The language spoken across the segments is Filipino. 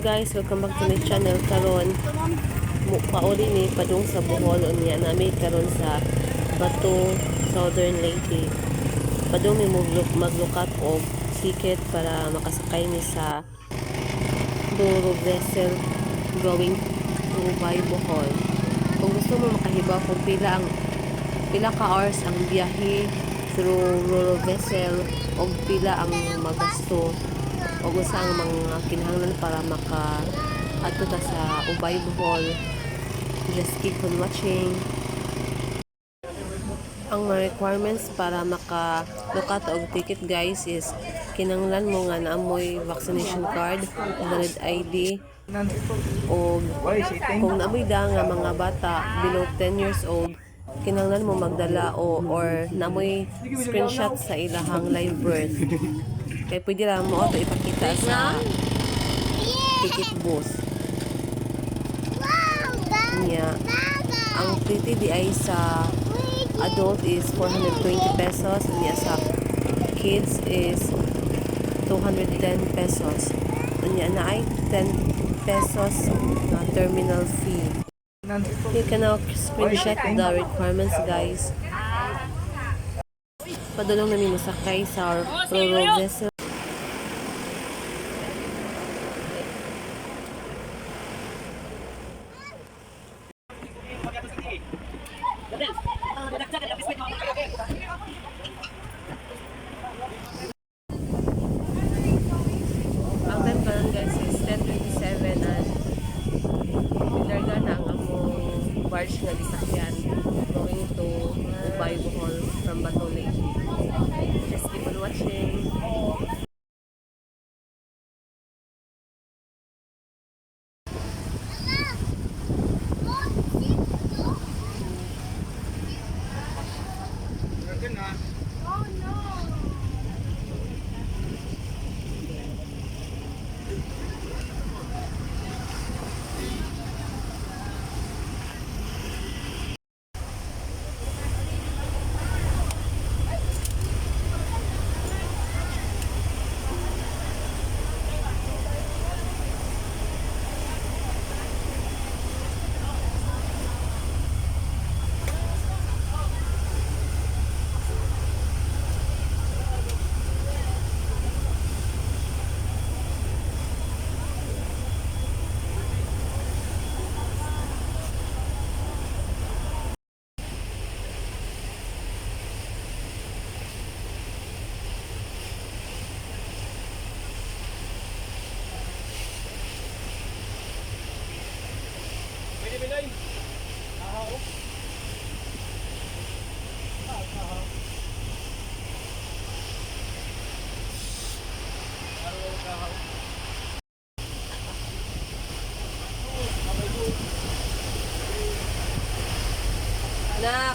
guys, welcome back to my channel. Karon pauli ni padung sa Bohol unya nami karon sa Bato, Southern Leyte. Padung mi maglukat og ticket para makasakay ni sa Duro vessel going to Ubay, Bohol. Kung gusto mo makahibaw kung pila ka hours ang biyahe through Roro vessel o pila ang magasto o usa ang mga kinahanglan para maka-adto ta sa Ubay, Bohol, just keep on watching. Ang mga requirements para maka-lokat og ticket guys is kinahanglan mo nga naamoy vaccination card, valid ID, o kung naamoy da nga mga bata below 10 years old, kinahanglan mo magdala or naamoy screenshot sa ilahang live birth. Kaya pwede lang mo ito ipakita sa ticket booth. Nya, ang TTD ay sa adult is 420 pesos. Nya sa kids is 210 pesos. Nya na ay 10 pesos na terminal fee. You can now screenshot the requirements guys. Padulong namin masakay sa Roro vessel. Ang time kanan guys is 10:27 and pilarga na ang among barge nga gisakyan going to Ubay, Bohol from Bato Lake. Just keep on watching. Nak.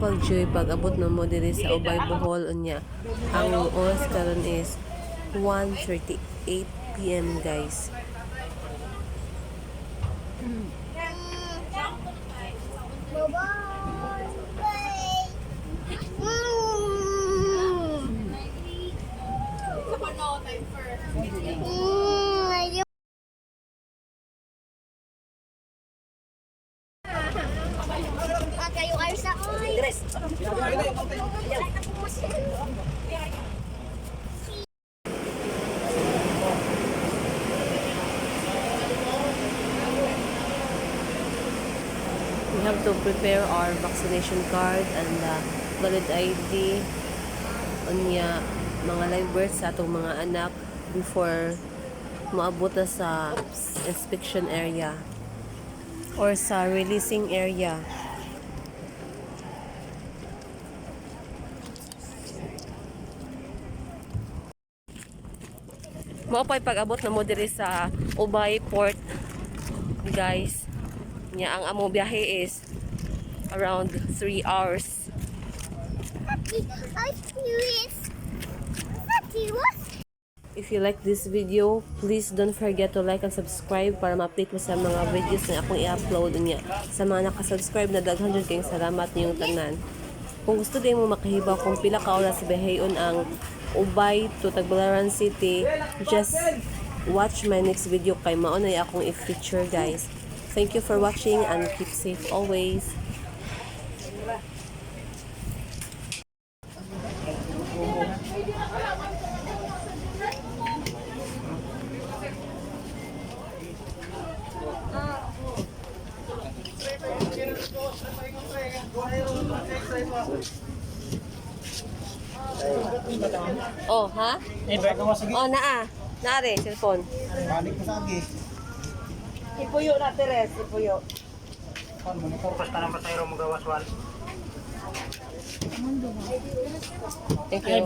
pag-joy pag abot na mo diri sa Ubay Bohol unya. Ang oras karon is 1:38 PM guys. Kayo kayo sa oy. We have to prepare our vaccination card and valid ID unya mga live birth sa atong mga anak before maabot na sa inspection area or sa releasing area. Mao pa'y pag-abot na mo diri sa Ubay Port guys. Nya ang amo biyahe is around 3 hours. If you like this video, please don't forget to like and subscribe para ma-update mo sa mga videos na akong i-upload niya. Sa mga nakasubscribe na daghan jud kayong salamat niyong tanan. Kung gusto din mo makahibaw kung pila ka oras biyaheon ang Ubay to Tagbilaran City, just watch my next video kay mao na akong i-feature guys. Thank you for watching and keep safe always. Oh, ha? Oh, naa. Naare, cellphone. Balik mo sa agi. Ipuyo na, Teres. Ipuyo. Kan mo focus na lang pasayro mo gawas wal. Thank you.